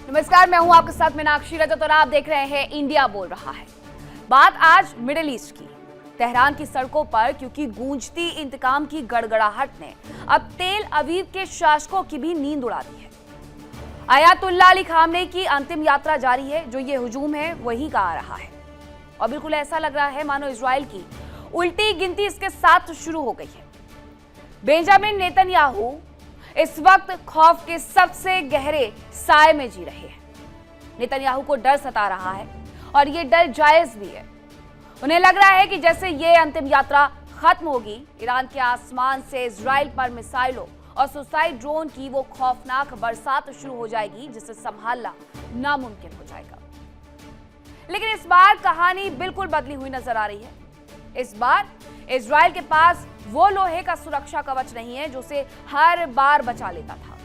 नमस्कार, मैं हूं आपके साथ मीनाक्षी रजत और आप देख रहे हैं इंडिया बोल रहा है। बात आज मिडिल ईस्ट की, तेहरान की सड़कों पर, क्योंकि गूंजती इंतकाम की गड़गड़ाहट ने अब तेल अवीव के शासकों की भी नींद उड़ा दी है। अयातुल्ला अली खामनेई की अंतिम यात्रा जारी है। जो ये हुजूम है वही का आ रहा है और बिल्कुल ऐसा लग रहा है मानो इजराइल की उल्टी गिनती इसके साथ शुरू हो गई है। बेंजामिन नेतन्याहू इस वक्त खौफ के सबसे गहरे साए में जी रहे हैं। नेतन्याहू को डर सता रहा है और ये डर जायज भी है। उन्हें लग रहा है कि जैसे ये अंतिम यात्रा खत्म होगी, ईरान के आसमान से इजराइल पर मिसाइलों और सुसाइड ड्रोन की वो खौफनाक बरसात शुरू हो जाएगी जिसे संभालना नामुमकिन हो जाएगा। लेकिन इस बार कहानी बिल्कुल बदली हुई नजर आ रही है। इस बार इजराइल के पास वो लोहे का सुरक्षा कवच नहीं है जो उसे हर बार बचा लेता था।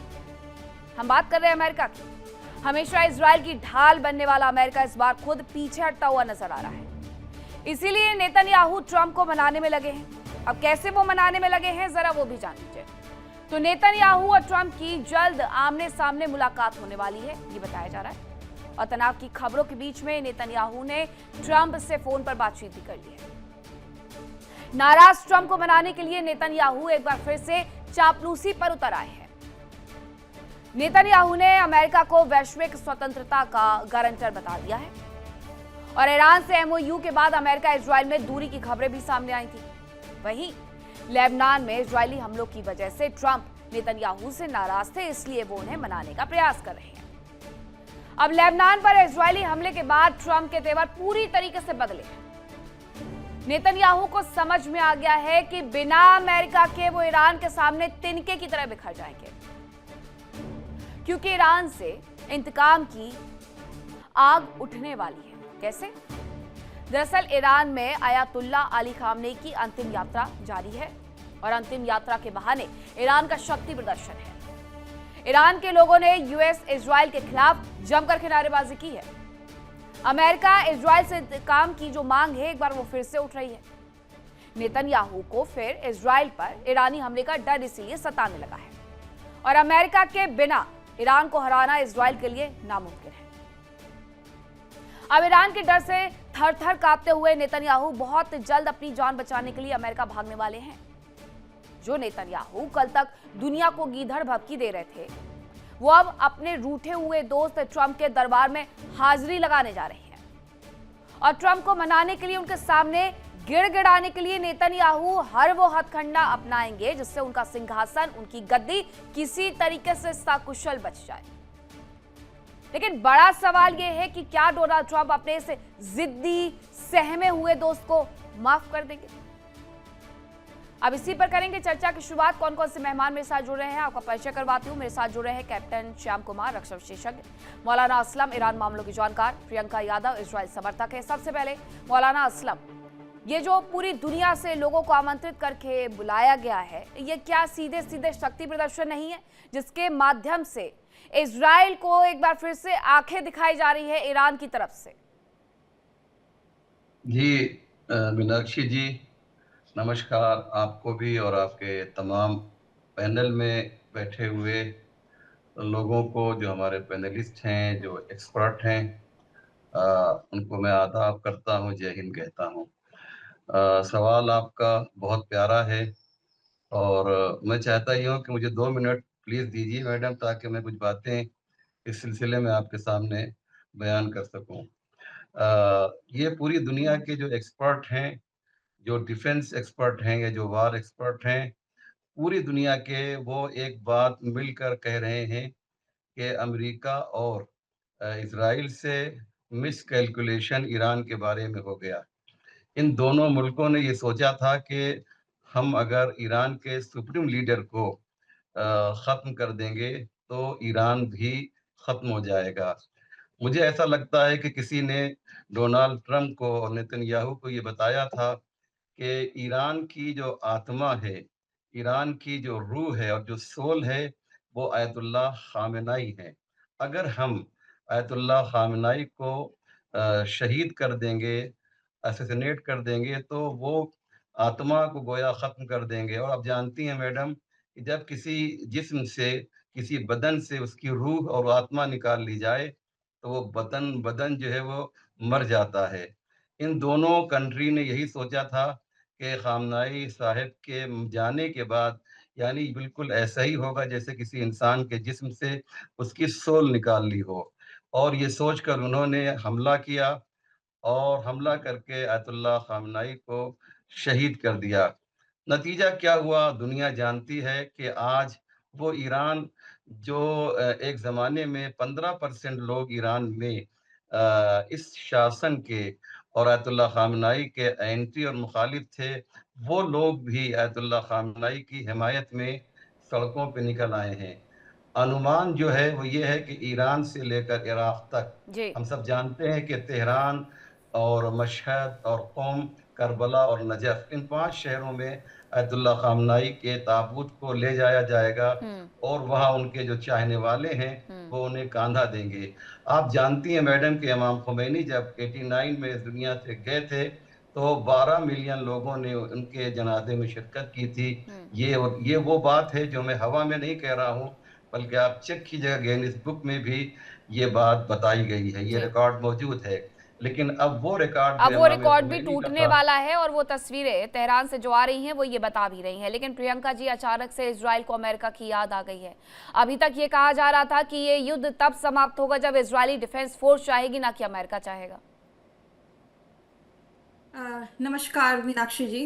हम बात कर रहे हैं अमेरिका की। हमेशा इजराइल की ढाल बनने वाला अमेरिका इस बार खुद पीछे हटता हुआ नजर आ रहा है। इसीलिए नेतन्याहू ट्रंप को मनाने में लगे हैं। अब कैसे वो मनाने में लगे हैं, जरा वो भी जान लीजिए। तो नेतन्याहू और ट्रंप की जल्द आमने सामने मुलाकात होने वाली है, ये बताया जा रहा है। और तनाव की खबरों के बीच में नेतन्याहू ने ट्रंप से फोन पर बातचीत भी कर ली है। नाराज ट्रंप को मनाने के लिए नेतन्याहू एक बार फिर से चापलूसी पर उतर आए हैं। नेतन्याहू ने अमेरिका को वैश्विक स्वतंत्रता का गारंटर बता दिया है और ईरान से एमओयू के बाद अमेरिका इजराइल में दूरी की खबरें भी सामने आई थी। वहीं लेबनान में इजरायली हमलों की वजह से ट्रंप नेतन्याहू से नाराज थे, इसलिए वो उन्हें मनाने का प्रयास कर रहे हैं। अब लेबनान पर इजरायली हमले के बाद ट्रंप के तेवर पूरी तरीके से बदले हैं। नेतन्याहू को समझ में आ गया है कि बिना अमेरिका के वो ईरान के सामने तिनके की तरह बिखर जाएंगे, क्योंकि ईरान से इंतकाम की आग उठने वाली है। कैसे? दरअसल ईरान में अयातुल्ला अली खामनेई की अंतिम यात्रा जारी है और अंतिम यात्रा के बहाने ईरान का शक्ति प्रदर्शन है। ईरान के लोगों ने यूएस इजराइल के खिलाफ जमकर किनारेबाजी की है। अमेरिका इजराइल से इंतकाम की जो मांग है, एक बार वो फिर से उठ रही है। नेतन्याहू को फिर इजराइल पर ईरानी हमले का डर इसीलिए सताने लगा है और अमेरिका के बिना ईरान को हराना इजराइल के लिए नामुमकिन है। अब ईरान के डर से थर थर कांपते हुए नेतन्याहू बहुत जल्द अपनी जान बचाने के लिए अमेरिका भागने वाले हैं। जो नेतन्याहू कल तक दुनिया को गीधड़ भभकी दे रहे थे, वो अब अपने रूठे हुए दोस्त ट्रंप के दरबार में हाजिरी लगाने जा रहे हैं और ट्रंप को मनाने के लिए, उनके सामने गिड़गिड़ाने के लिए नेतन्याहू हर वो हथकंडा अपनाएंगे जिससे उनका सिंहासन, उनकी गद्दी किसी तरीके से सकुशल बच जाए। लेकिन बड़ा सवाल यह है कि क्या डोनाल्ड ट्रंप अपने इस जिद्दी, सहमे हुए दोस्त को माफ कर देंगे? अब इसी पर करेंगे चर्चा की शुरुआत। कौन कौन से मेहमान मेरे साथ जुड़ रहे हैं आपका परिचय करवाती हूँ। मेरे साथ जुड़ रहे हैं कैप्टन श्याम कुमार, रक्षा विशेषज्ञ, मौलाना असलम, ईरान मामलों की जानकार, प्रियंका यादव, इजराइल समर्थक है। सबसे पहले मौलाना असलम, ये जो पूरी दुनिया से लोगों को आमंत्रित करके बुलाया गया है, ये क्या सीधे सीधे शक्ति प्रदर्शन नहीं है जिसके माध्यम से इजराइल को एक बार फिर से आंखें दिखाई जा रही है ईरान की तरफ से? जी मीनाक्षी जी, नमस्कार आपको भी और आपके तमाम पैनल में बैठे हुए लोगों को, जो हमारे पैनलिस्ट हैं, जो एक्सपर्ट हैं, उनको मैं आदाब करता हूं, जय हिंद कहता हूं। सवाल आपका बहुत प्यारा है और मैं चाहता ही हूं कि मुझे 2 मिनट प्लीज़ दीजिए मैडम, ताकि मैं कुछ बातें इस सिलसिले में आपके सामने बयान कर सकूं। ये पूरी दुनिया के जो एक्सपर्ट हैं, जो डिफेंस एक्सपर्ट हैं या जो वार एक्सपर्ट हैं, पूरी दुनिया के, वो एक बात मिलकर कह रहे हैं कि अमेरिका और इजराइल से मिसकैलकुलेशन ईरान के बारे में हो गया। इन दोनों मुल्कों ने ये सोचा था कि हम अगर ईरान के सुप्रीम लीडर को ख़त्म कर देंगे तो ईरान भी ख़त्म हो जाएगा। मुझे ऐसा लगता है कि किसी ने डोनाल्ड ट्रंप को और नेतन्याहू को ये बताया था कि ईरान की जो आत्मा है, ईरान की जो रूह है और जो सोल है, वो आयतुल्लाह ख़ामेनेई है। अगर हम आयतुल्लाह ख़ामेनेई को शहीद कर देंगे, असैसिनेट कर देंगे, तो वो आत्मा को गोया ख़त्म कर देंगे। और आप जानती हैं मैडम कि जब किसी जिस्म से किसी बदन से उसकी रूह और आत्मा निकाल ली जाए, तो वो बदन बदन जो है वो मर जाता है। इन दोनों कंट्री ने यही सोचा था कि ख़ामनेई साहब के जाने के बाद यानी बिल्कुल ऐसा ही होगा जैसे किसी इंसान के जिस्म से उसकी सोल निकाल ली हो। और ये सोचकर उन्होंने हमला किया और हमला करके आयतुल्लाह ख़ामनेई को शहीद कर दिया। नतीजा क्या हुआ दुनिया जानती है कि आज वो ईरान जो एक ज़माने में 15% लोग ईरान में इस शासन के और आयतुल्लाह ख़ामनेई के एंटी और मुखालिफ थे, वो लोग भी आयतुल्लाह ख़ामनेई की हिमायत में सड़कों पे निकल आए हैं। अनुमान जो है वो ये है कि ईरान से लेकर इराक़ तक जी। हम सब जानते हैं कि तेहरान और मशहद और क़ुम, करबला और नजफ़ इन 5 शहरों में अयतुल्लाह ख़ामनेई के ताबूत को ले जाया जाएगा हुँ, और वहाँ उनके जो चाहने वाले हैं, हुँ। वो उन्हें कांधा देंगे। आप जानती हैं मैडम कि इमाम ख़ुमैनी जब 89 में इस दुनिया से गए थे, तो 12 मिलियन लोगों ने उनके जनाज़े में शिरकत की थी। हुँ। ये वो बात है जो मैं हवा में नहीं कह रहा हूँ, बल्कि आप चेक कीजिएगा गिनीज़ बुक में भी ये बात बताई गई है, ये जी। रिकॉर्ड मौजूद है। लेकिन अब वो रिकॉर्ड जो अब वो इमाम रिकॉर्ड भी ख़ुमैनी का टूटने था वाला है और वो तस्वीरें तेहरान से जो आ रही हैं वो ये बता भी रही हैं। लेकिन प्रियंका जी, अचानक से इजराइल को अमेरिका की याद आ गई है। अभी तक ये कहा जा रहा था कि ये युद्ध तब समाप्त होगा जब इजरायली डिफेंस फोर्स चाहेगी, ना कि अमेरिका चाहेगा। नमस्कार मीनाक्षी जी।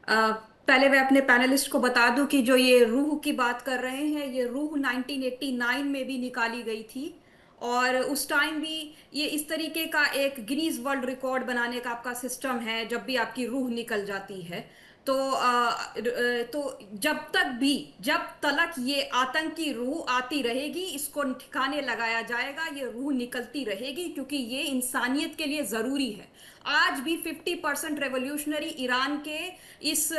पहले मैं अपने पैनलिस्ट को बता दूं कि जो ये रूह की बात कर रहे हैं, ये रूह 1989 में भी निकाली गई थी और उस टाइम भी ये इस तरीके का एक गिनीज वर्ल्ड रिकॉर्ड बनाने का आपका सिस्टम है। जब भी आपकी रूह निकल जाती है तो तो जब तलक ये आतंकी रूह आती रहेगी, इसको ठिकाने लगाया जाएगा, ये रूह निकलती रहेगी क्योंकि ये इंसानियत के लिए ज़रूरी है। आज भी 50% रेवोल्यूशनरी ईरान के इस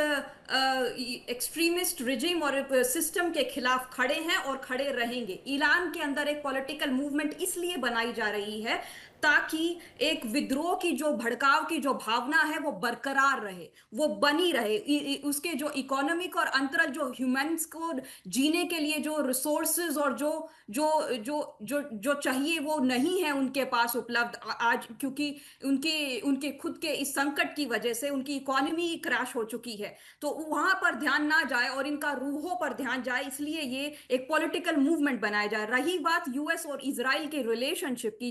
एक्सट्रीमिस्ट रिजिम और सिस्टम के खिलाफ खड़े हैं और खड़े रहेंगे। ईरान के अंदर एक पॉलिटिकल मूवमेंट इसलिए बनाई जा रही है ताकि एक विद्रोह की जो भड़काव की जो भावना है वो बरकरार रहे, वो बनी रहे। उसके जो इकोनॉमिक और अंतरल जो ह्यूमंस को जीने के लिए जो रिसोर्सेज और जो जो जो जो जो चाहिए वो नहीं है उनके पास उपलब्ध आज, क्योंकि उनके उनके खुद के इस संकट की वजह से उनकी इकोनॉमी क्रैश हो चुकी है। तो वहां पर ध्यान ना जाए और इनका रूहों पर ध्यान जाए, इसलिए ये एक पॉलिटिकल मूवमेंट बनाया जाए। रही बात यूएस और इजराइल के रिलेशनशिप की,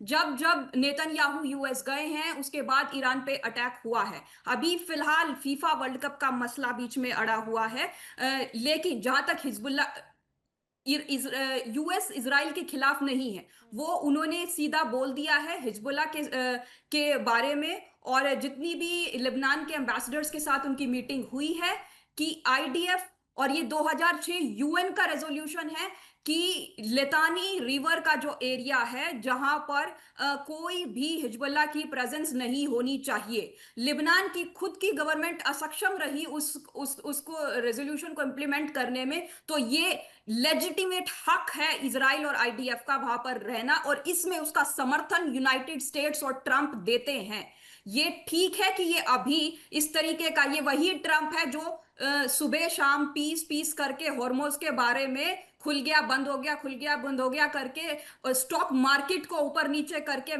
जब जब नेतन्याहू यूएस गए हैं उसके बाद ईरान पे अटैक हुआ है। अभी फिलहाल फीफा वर्ल्ड कप का मसला बीच में अड़ा हुआ है। लेकिन जहां तक हिजबुल्ला, यूएस इजराइल के खिलाफ नहीं है, वो उन्होंने सीधा बोल दिया है हिजबुल्ला के बारे में। और जितनी भी लेबनान के एम्बेसडर्स के साथ उनकी मीटिंग हुई है कि आईडीएफ, और ये 2006 यूएन का रेजोल्यूशन है कि लितानी रिवर का जो एरिया है जहां पर कोई भी हिजबुल्ला की प्रेजेंस नहीं होनी चाहिए। लिबनान की खुद की गवर्नमेंट असक्षम रही उसको रेजोल्यूशन को इंप्लीमेंट करने में, तो ये लेजिटिमेट हक है इजराइल और आईडीएफ का वहां पर रहना, और इसमें उसका समर्थन यूनाइटेड स्टेट्स और ट्रंप देते हैं। ये ठीक है कि ये अभी इस तरीके का, ये वही ट्रंप है जो सुबह शाम पीस पीस करके हॉर्मोज के बारे में खुल गया बंद हो गया, खुल गया बंद हो गया करके स्टॉक मार्केट को ऊपर नीचे करके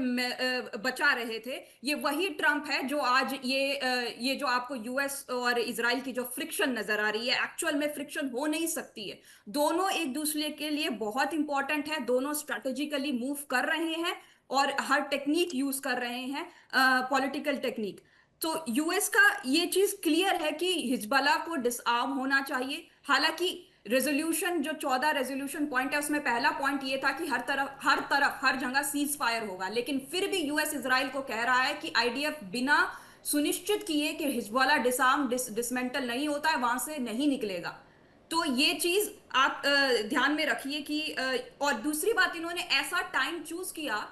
बचा रहे थे। ये वही ट्रंप है जो आज ये जो आपको यूएस और इजराइल की जो फ्रिक्शन नजर आ रही है, एक्चुअल में फ्रिक्शन हो नहीं सकती है। दोनों एक दूसरे के लिए बहुत इंपॉर्टेंट है, दोनों स्ट्रेटेजिकली मूव कर रहे हैं और हर टेक्निक यूज कर रहे हैं, पॉलिटिकल टेक्निक। तो यूएस का ये चीज क्लियर है कि हिजबुल्लाह को डिसआर्म होना चाहिए। हालांकि रेजोल्यूशन जो 14 रेजोल्यूशन पॉइंट है उसमें पहला पॉइंट ये था कि हर जगह सीज फायर होगा, लेकिन फिर भी यूएस इजराइल को कह रहा है कि आईडीएफ बिना सुनिश्चित किए कि हिजबुल्लाह डिसमेंटल नहीं होता है वहां से नहीं निकलेगा। तो ये चीज आप ध्यान में रखिए कि और दूसरी बात, इन्होंने ऐसा टाइम चूज किया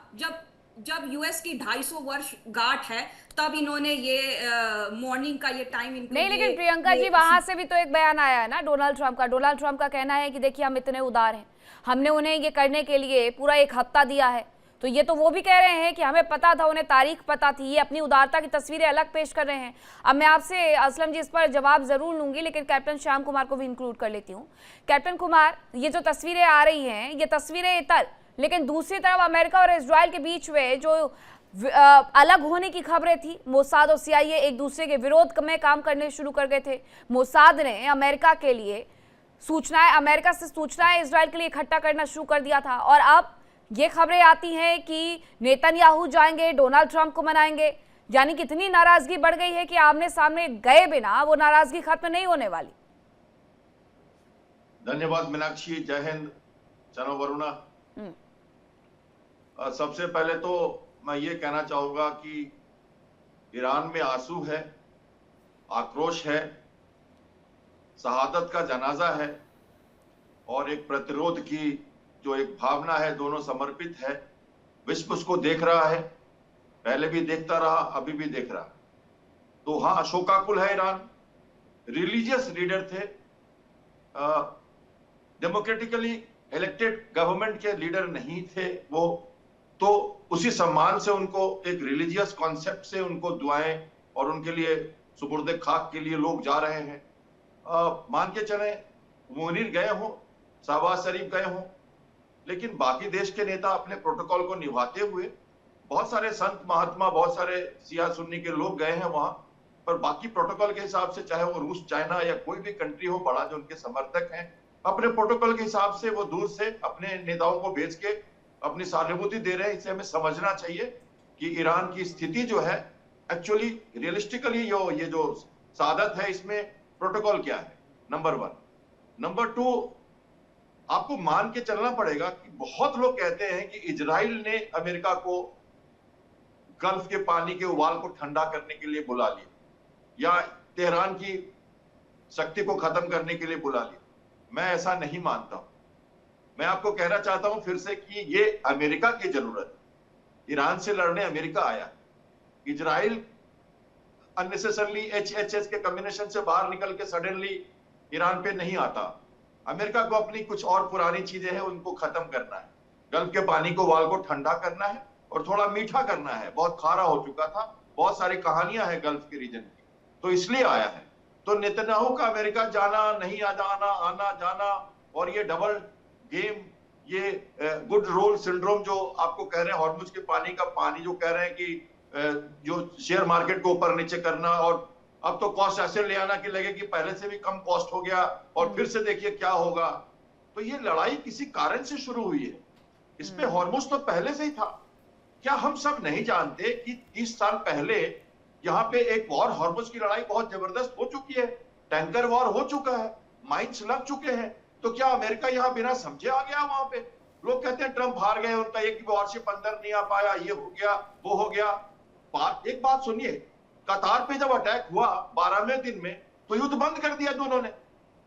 जब यूएस की 250 वर्ष गांठ है, तब इन्होंने ये मॉर्निंग का ये टाइम नहीं, लेकिन प्रियंका जी वहां से भी तो एक बयान आया है ना डोनाल्ड ट्रंप का कहना है कि देखिए हम इतने उदार हैं, हमने उन्हें ये करने के लिए पूरा 1 हफ्ता दिया है, तो ये तो वो भी कह रहे हैं कि हमें पता था, उन्हें तारीख पता थी। ये अपनी उदारता की तस्वीरें अलग पेश कर रहे हैं। अब मैं आपसे असलम जी इस पर जवाब जरूर लूंगी, लेकिन कैप्टन श्याम कुमार को भी इंक्लूड कर लेती हूँ। कैप्टन कुमार, ये जो तस्वीरें आ रही हैं, ये तस्वीरें इतर, लेकिन दूसरी तरफ अमेरिका और इजराइल के बीच में जो अलग होने की खबरें थी, मोसाद और सीआईए एक दूसरे के विरोध में काम करने शुरू कर गए थे। मोसाद ने अमेरिका के लिए सूचनाएं, अमेरिका से सूचनाएं इजराइल के लिए इकट्ठा करना शुरू कर दिया था, और अब ये खबरें आती हैं कि नेतन्याहू जाएंगे, डोनाल्ड ट्रंप को मनाएंगे। यानी कितनी नाराजगी बढ़ गई है कि आमने सामने गए बिना वो नाराजगी खत्म नहीं होने वाली। धन्यवाद मीनाक्षी, जय हिंद, चलो वरुणा। सबसे पहले तो मैं ये कहना चाहूंगा कि ईरान में आंसू है, आक्रोश है, शहादत का जनाजा है और एक प्रतिरोध की जो एक भावना है, दोनों समर्पित है। विश्व उसको देख रहा है, पहले भी देखता रहा, अभी भी देख रहा है। तो हाँ, शोकाकुल है ईरान। रिलीजियस लीडर थे, डेमोक्रेटिकली इलेक्टेड गवर्नमेंट के लीडर नहीं थे वो, तो उसी सम्मान से उनको एक रिलीजियस कॉन्सेप्ट से उनको दुआएं और उनके लिए सुपुर्दे खाक के लिए लोग जा रहे हैं। मान के चले मुनीर गए हों, शहबाज शरीफ गए हों, लेकिन बाकी देश के नेता अपने प्रोटोकॉल को निभाते हुए, बहुत सारे संत महात्मा, बहुत सारे शिया सुन्नी के लोग गए हैं वहां, पर बाकी प्रोटोकॉल के हिसाब से, चाहे वो रूस, चाइना या कोई भी कंट्री हो बड़ा जो उनके समर्थक हैं, अपने प्रोटोकॉल के हिसाब से वो दूर से अपने नेताओं को भेज के अपनी सहानुभूति दे रहे हैं। इसे हमें समझना चाहिए कि ईरान की स्थिति जो है एक्चुअली रियलिस्टिकली ये जो सादत है, इसमें प्रोटोकॉल क्या है, नंबर 1। नंबर 2, आपको मान के चलना पड़ेगा कि बहुत लोग कहते हैं कि इजराइल ने अमेरिका को गल्फ के पानी के उबाल को ठंडा करने के लिए बुला लिया या तेहरान की शक्ति को खत्म करने के लिए बुला लिया। मैं ऐसा नहीं मानता हूं। मैं आपको कहना चाहता हूं फिर से कि ये अमेरिका की जरूरत है। ईरान से लड़ने अमेरिका आया, इजराइल अननेसेसरली HHS के कॉम्बिनेशन से बाहर निकल के सडनली ईरान पे नहीं आता। अमेरिका को अपनी कुछ और पुरानी चीजें हैं, उनको खत्म करना है। गल्फ के पानी को उबाल को ठंडा करना है और थोड़ा मीठा करना है। बहुत खारा हो चुका था, बहुत सारी कहानियां हैं गल्फ के रीजन की, तो इसलिए आया है। तो नेतन्याहू का अमेरिका जाना, नहीं आ जाना, आना जाना, और ये डबल गेम, ये गुड रोल सिंड्रोम जो आपको कह रहे हैं, हॉर्मुज के पानी का पानी जो कह रहे हैं कि जो शेयर मार्केट को ऊपर नीचे करना, और अब तो कॉस्ट ऐसे ले आना कि लगे कि पहले से भी कम कॉस्ट हो गया और फिर से देखिए क्या होगा। तो ये लड़ाई किसी कारण से शुरू हुई है। इसमें हॉर्मुज तो पहले से ही था। क्या हम सब नहीं जानते कि 30 साल पहले यहाँ पे एक वॉर, हॉर्मुज की लड़ाई बहुत जबरदस्त हो चुकी है, टैंकर वॉर हो चुका है, माइंस लग चुके हैं। तो क्या अमेरिका यहाँ बिना समझे आ गया वहां पे? लोग कहते हैं ट्रंप हार गए, उनका एक भी वॉरशिप अंदर नहीं आ पाया, ये हो गया, वो हो गया। एक बात सुनिए, कतार पे जब अटैक हुआ 12वें दिन में, तो युद्ध बंद कर दिया दोनों ने,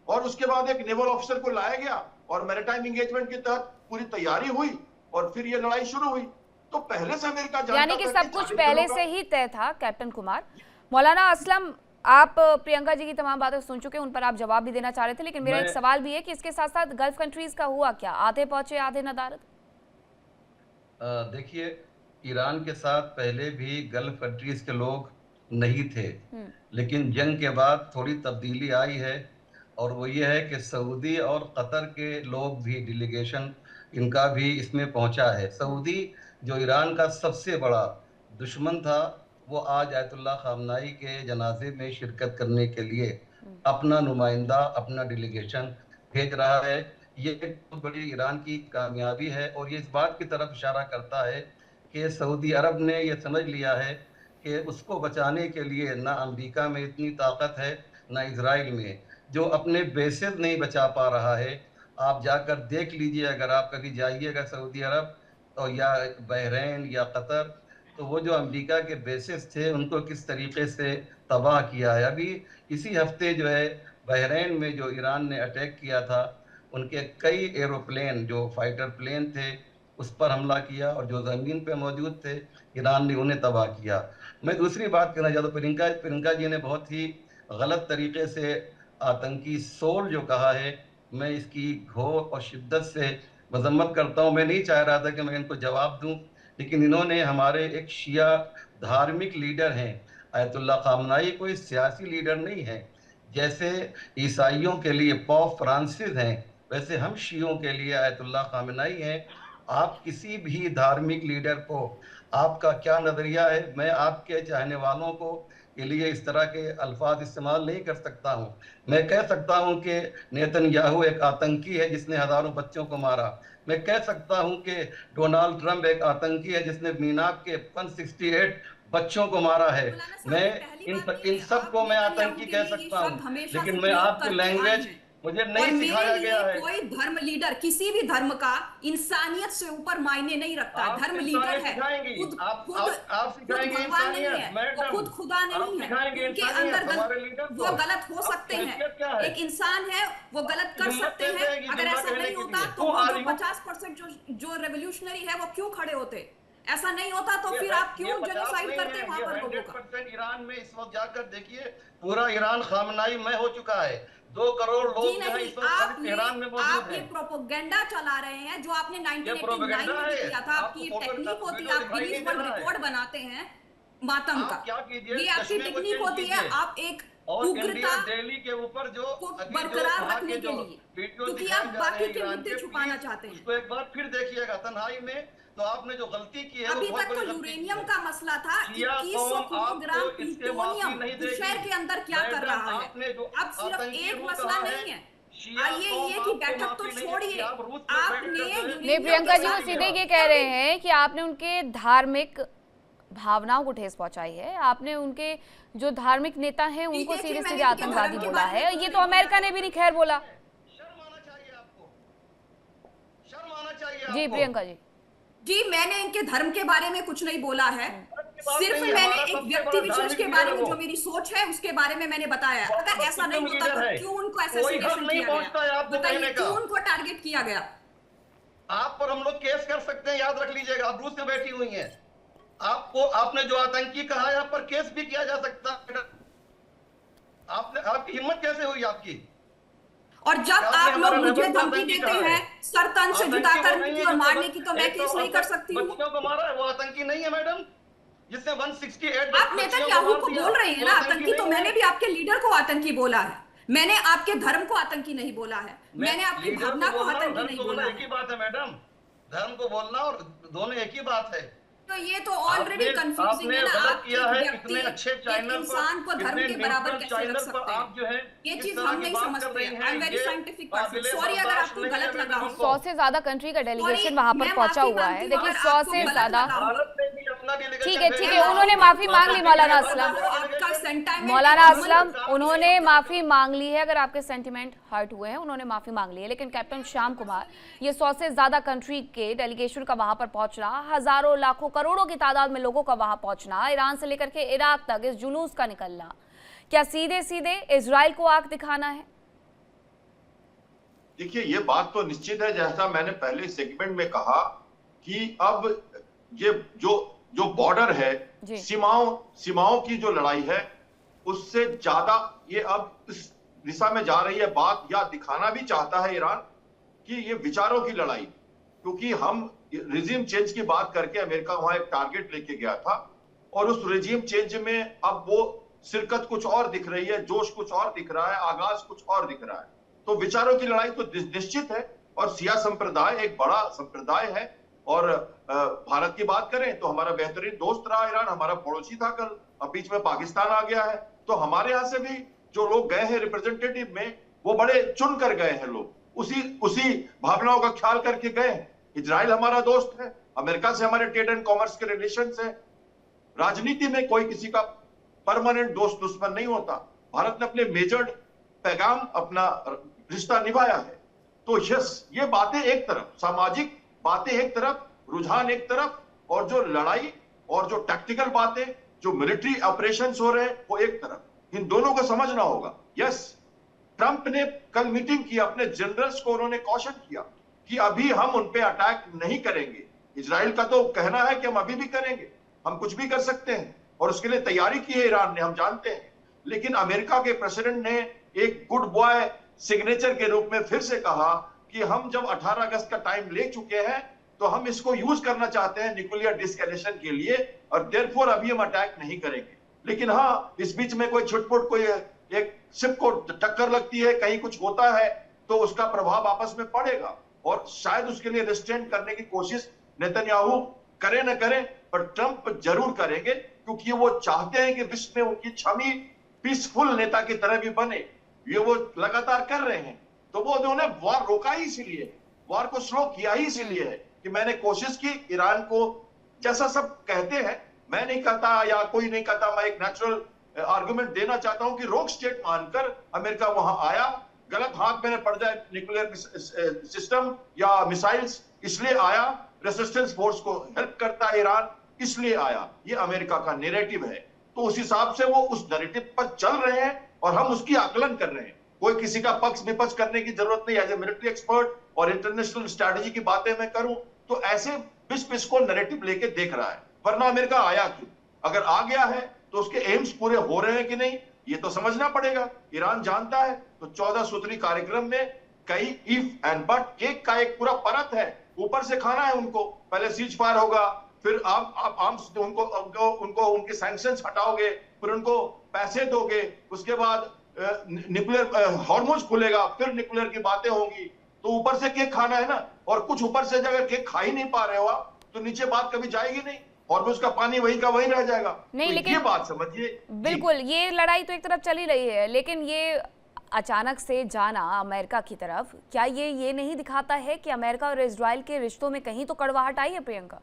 और उसके बाद एक नेवल ऑफिसर को लाया गया और मैरिटाइम एंगेजमेंट के तहत पूरी तैयारी हुई और फिर ये लड़ाई शुरू हुई। तो पहले से अमेरिका जानता था, यानी कि सब कुछ पहले से ही तय था। कैप्टन कुमार, मौलाना असलम, आप प्रियंका जी की तमाम बातें सुन चुके हैं, उन पर आप जवाब भी देना चाह रहे थे, लेकिन मेरा एक सवाल भी है कि इसके साथ साथ गल्फ कंट्रीज का हुआ क्या? आधे पहुंचे, आधे नदारद। देखिए, ईरान के साथ पहले भी गल्फ कंट्रीज के लोग नहीं थे, लेकिन जंग के बाद थोड़ी तब्दीली आई है, और वो ये है कि सऊदी और कतर के लोग भी, डेलीगेशन इनका भी इसमें पहुंचा है। सऊदी जो ईरान का सबसे बड़ा दुश्मन था, वो आज आयतुल्लाह खामनाई के जनाजे में शिरकत करने के लिए अपना नुमाइंदा, अपना डेलीगेशन भेज रहा है। ये एक बहुत बड़ी ईरान की कामयाबी है, और ये इस बात की तरफ इशारा करता है कि सऊदी अरब ने ये समझ लिया है कि उसको बचाने के लिए ना अमेरिका में इतनी ताकत है, ना इजराइल में, जो अपने बेसेस नहीं बचा पा रहा है। आप जाकर देख लीजिए, अगर आप कभी जाइएगा सऊदी अरब और या बहरीन या कतर, तो वो जो अमेरिका के बेसेस थे उनको किस तरीके से तबाह किया है। अभी इसी हफ्ते जो है बहरीन में जो ईरान ने अटैक किया था, उनके कई एरोप्लेन जो फाइटर प्लेन थे उस पर हमला किया, और जो ज़मीन पे मौजूद थे ईरान ने उन्हें तबाह किया। मैं दूसरी बात करना चाहता हूँ, प्रियंका जी ने बहुत ही गलत तरीके से आतंकी सोल जो कहा है, मैं इसकी घोर और शिद्दत से मजम्मत करता हूँ। मैं नहीं चाह रहा था कि मैं इनको जवाब दूँ, लेकिन इन्होंने हमारे एक शिया धार्मिक लीडर हैं, आयतुल्लाह खामनाई कोई सियासी लीडर नहीं है। जैसे ईसाइयों के लिए पोप फ्रांसिस हैं, वैसे हम शियों के लिए आयतुल्लाह खामनाई हैं। आप किसी भी धार्मिक लीडर को, आपका क्या नजरिया है, मैं आपके चाहने वालों को के लिए इस तरह के अल्फाज इस्तेमाल नहीं कर सकता हूं। मैं कह सकता हूं कि नेतन्याहू एक आतंकी है जिसने हजारों बच्चों को मारा। मैं कह सकता हूं कि डोनाल्ड ट्रंप एक आतंकी है जिसने मीनाक के 168 बच्चों को मारा है। मौलाना साहब, मैं पहली इन बात ये इन है, सबको आप मैं नेतन्याहू आतंकी के कह लिए ये सकता शब्द हूं, हमेशा लेकिन से मैं प्रयोग आपकी करते आए लैंग्वेज हैं। मुझे और नहीं मेरे सिखाया लिए गया है। कोई धर्म लीडर किसी भी धर्म का इंसानियत से ऊपर मायने नहीं रखता। आप धर्म लीडर इंसानियत है, सिखाएंगी, खुद आप खुद आप आप खुद सिखाएंगे भगवान नहीं इंसानियत है, वो मैडम। खुद खुदा आप नहीं है। सिखाएंगे उनके इंसानियत अंदर हमारे लीडर को। वो गलत हो आपकी सकते हैं। हैसियत क्या है? एक इंसान है, वो गलत आपकी कर हिम्मत सकते कैसे हैं। है कि अगर जुमला ऐसा कहने नहीं के होता लिए? तो Who वो are जो you? 50% जो रेवोल्यूशनरी है वो क्यों खड़े होते? ऐसा नहीं होता तो फिर आप ये क्यों 50 जेनोसाइड नहीं करते है, वहां ये पर लोगों का? 100% ईरान में इस वक्त जाकर देखिए, पूरा ईरान खामनाई में हो चुका है। 2 करोड़ जी लोग जो है नहीं, इस वक्त खाली तेहरान में मौजूद आप ये हैं। प्रोपोगंडा चला रहे हैं जो आपने ये 1989 प्रोपेगेंडा में भी है। किया था। आपको आपकी ये फोटो टेक्निक होती है, वीडियो आप दिखाई गिनीज नहीं दे वर्ल्ड रहा है। रिकॉर्ड बनाते हैं मातम का। आप क्या कीजिए, ये आपकी चश्मे को टेक्निक चेंज होती है। कीजिए। आप एक और उग्रता इंडिया दिल्ली के ऊपर जो को अभी जो बरकरार वहां रखने के के जो लिए, वीडियो क्योंकि दिखाए आप जा रहे बाकी हैं के ईरान मुद्दे के, छुपाना प्लीज चाहते हैं। उसको एक बार फिर देखिएगा तन्हाई में। तो आपने जो गलती की है वो अभी बहुत तक तो बड़ी गलती की यूरेनियम है। का मसला था। शिया 2100 कौम किलोग्राम आपको इससे माफी प्लूटोनियम नहीं बुशहर देगी। के अंदर क्या कर मैडम, रहा है? आपने जो अब सिर्फ आतंकी एक रू मसला कहा है, नहीं है। शिया आइए कौम ये की आपको बैठक तो माफी नहीं देगी। छोड़िए, आप रूस में आपने बैठकर जो है नहीं यूरेनियम प्रियंका के जी, वो साथ सीधे ये कह रहे हैं कि आपने उनके धार्मिक भावनाओं को ठेस पहुंचाई है। आपने उनके जो धार्मिक नेता हैं उनको देखिए, सीधे मैंने सीधे उनके आतंकवादी धर्म के बोला बारे में है। कुछ ये नहीं तो अमेरिका ने भी नहीं खैर बोला। शर्म आना चाहिए आपको, शर्म आना चाहिए जी आपको। प्रियंका जी। जी, मैंने इनके धर्म के बारे में कुछ नहीं बोला है। सिर्फ नहीं, मैंने हमारा एक सबसे व्यक्ति बड़ा विशेष के धार्मिक बारे लीडर में है जो वो। मेरी सोच है उसके बारे में मैंने बताया है। अगर ऐसा नहीं होता तो क्यों उनको कोई असैसिनेशन हक नहीं किया पहुंचता है गया? आपको बताइए, कहने क्यों का। उनको टारगेट किया गया? आप पर हम लोग केस कर सकते हैं, याद रख लीजिएगा। आप रूस में बैठी हुई हैं, आपको आपने जो आतंकी कहा है, आप पर केस भी किया जा सकता है। आपने, आपकी हिम्मत कैसे हुई आपकी? और जब आपने आप लोग हमारा मुझे लेबर को धमकी आतंकी देते कहा है। हैं सर तन से जुदा आतंकी वो करने नहीं की है और जिसने मारने की, तो मैं एक केस नहीं कर सकती हूँ। बच्चों को मारा है, वो आतंकी नहीं है मैडम। जिसने 168 आप नेतन्याहू को बोल रहे हैं ना आतंकी, तो नहीं है। मैंने भी आपके लीडर को आतंकी बोला है। मैंने आपके धर्म को आतंकी नहीं बोला है। मैंने आपकी लीडर भावना को बोलना और आतंकी धर्म नहीं को बोला बोलना एक है। ही बात है मैडम। धर्म को बोलना और दोनों एक ही बात है। तो ये तो ऑलरेडी कंफ्यूजिंग आपने है ना। गलत आप किया एक है। व्यक्ति, इतने अच्छे एक चैनल इंसान को पर, धर्म इतने के बराबर न्यूट्रल कैसे रख चैनल पर सकते आप जो है हैं? ये इस चीज तरह हम की नहीं बात कर समझते रही हैं। आई एम हैं, वेरी ये साइंटिफिक पर्सन। काबिले सॉरी अगर बर्दाश्त आपको नहीं गलत है लगा मैडम हो। हमको। 100 से ज्यादा कंट्री का डेलीगेशन सॉरी, वहां पर मैं पहुंचा माफी हुआ है। मांगती हूँ देखिए अगर 100 आपको से गलत ज्यादा। लगा हो। भारत में भी अपना delegation ठीक है, भेजा। उन्होंने माफी मांग ली मौलाना असलम। आपका सेंटिमेंट मौलाना असलम उन्होंने माफी मांग ली है। अगर आपके सेंटिमेंट हर्ट हुए हैं, उन्होंने माफी मांग ली है। लेकिन कैप्टन श्याम कुमार, ये 100 से ज्यादा कंट्री के डेलीगेशन का वहां पर पहुंचना, हजारों लाखों करोड़ों की तादाद में लोगों का वहां पहुंचना, ईरान से लेकर के इराक तक इस जुलूस का निकलना, क्या सीधे सीधे इजराइल को आंख दिखाना है? देखिए, ये बात तो निश्चित है, जैसा मैंने पहले सेगमेंट में कहा कि अब ये जो बॉर्डर है, सीमाओं की जो लड़ाई है, उससे ज्यादा ये अब इस दिशा में जा रही है बात, या दिखाना भी चाहता है ईरान कि ये विचारों की लड़ाई। क्योंकि हम रिजीम चेंज की बात करके अमेरिका वहां एक टारगेट लेके गया था, और उस रिजीम चेंज में अब वो शिरकत कुछ और दिख रही है, जोश कुछ और दिख रहा है, आगाज कुछ और दिख रहा है। तो विचारों की लड़ाई तो निश्चित है। और सिया संप्रदाय एक बड़ा संप्रदाय है। और भारत की बात करें तो हमारा बेहतरीन दोस्त रहा ईरान, हमारा पड़ोसी था कल, अब बीच में पाकिस्तान आ गया है। तो हमारे यहां से भी जो लोग गए हैं रिप्रेजेंटेटिव में, वो बड़े चुन कर गए हैं लोग, उसी भावनाओं का ख्याल करके गए हैं। इजराइल हमारा दोस्त है, अमेरिका से हमारे ट्रेड एंड कॉमर्स के रिलेशंस है। राजनीति में कोई किसी का परमानेंट दोस्त दुश्मन नहीं होता। भारत ने अपने मेजर्ड पैगाम, अपना रिश्ता निभाया है। तो यस, ये बातें एक तरफ, सामाजिक बातें एक तरफ, रुझान एक तरफ, और जो लड़ाई और जो टैक्टिकल बातें, जो मिलिट्री ऑपरेशंस हो रहे हैं, वो एक तरफ। इन दोनों को समझना होगा। यस, ट्रंप ने कल मीटिंग की, अपने जनरल्स को उन्होंने कॉशन किया कि अभी हम उन पे अटैक नहीं करेंगे। इजराइल का तो कहना है कि हम अभी भी करेंगे, हम कुछ भी कर सकते हैं, और उसके लिए तैयारी की है ईरान ने, हम जानते हैं। लेकिन अमेरिका के प्रेसिडेंट ने एक गुड बॉय सिग्नेचर के रूप में फिर से कहा कि हम जब 18 अगस्त का टाइम ले चुके हैं, तो हम इसको यूज करना चाहते हैं न्यूक्लियर डिस्कलेशन के लिए, और देयरफॉर अभी हम अटैक नहीं करेंगे। लेकिन हाँ, इस बीच में कोई छुटपुट, कोई एक शिप को टक्कर लगती है, कहीं कुछ होता है, तो उसका प्रभाव आपस में पड़ेगा, और शायद उसके लिए रेस्ट्रेंट करने की कोशिश नेतन्याहू करे न करे, पर ट्रंप जरूर करेंगे, क्योंकि वो चाहते हैं कि विश्व में उनकी छवि पीसफुल नेता की तरह भी बने। ये वो लगातार कर रहे हैं। तो वो उन्होंने वॉर रोका ही इसीलिए, वॉर को स्लो किया ही इसीलिए है कि मैंने कोशिश की ईरान को, जैसा सब कहते हैं, मैं नहीं कहता या कोई नहीं कहता, मैं एक नेचुरल आर्गुमेंट देना चाहता हूं कि रोक स्टेट मानकर अमेरिका वहां आया, गलत हाथ में पड़ जाए न्यूक्लियर सिस्टम या मिसाइल्स, इसलिए आया, रेसिस्टेंस फोर्स को हेल्प करता है ईरान, इसलिए आया। ये अमेरिका का नैरेटिव है, तो उस हिसाब से वो उस नैरेटिव पर चल रहे हैं और हम उसकी आकलन कर रहे हैं। कोई किसी का पक्ष विपक्ष करने की जरूरत नहीं। एज ए मिलिट्री एक्सपर्ट और इंटरनेशनल स्ट्रैटेजी की बातें मैं करूं तो ऐसे विश्व इसको नैरेटिव लेके देख रहा है, वरना अमेरिका आया क्यों? अगर आ गया है तो उसके एम्स पूरे हो रहे हैं कि नहीं, ये तो समझना पड़ेगा। ईरान जानता है, तो 14 सूत्री कार्यक्रम में कई इफ एंड बट, केक का एक पूरा परत है, ऊपर से खाना है उनको। पहले सीज फायर होगा, फिर आप आर्म्स उनको उनके सैंक्शंस हटाओगे, फिर उनको पैसे दोगे, उसके बाद न्यूक्लियर हार्मोन्स खुलेगा, फिर न्यूक्लियर की बातें होंगी। तो ऊपर से केक खाना है ना, और कुछ ऊपर से अगर केक खा ही नहीं पा रहे हो आप, तो नीचे बात कभी जाएगी नहीं, हार्मोन्स का पानी वही का वही रह जाएगा। नहीं, तो लेकिन ये बात समझिए। बिल्कुल, ये लड़ाई तो एक तरफ चली रही है, लेकिन ये अचानक से जाना अमेरिका की तरफ, क्या ये नहीं दिखाता है कि अमेरिका और इजराइल के रिश्तों में कहीं तो कड़वाहट आई है? प्रियंका,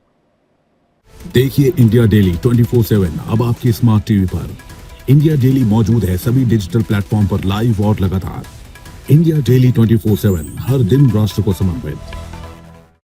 देखिए इंडिया डेली 24/7 अब आपकी स्मार्ट टीवी पर। इंडिया डेली मौजूद है सभी डिजिटल प्लेटफॉर्म पर लाइव और लगातार। इंडिया डेली 24/7 हर दिन राष्ट्र को समर्पित।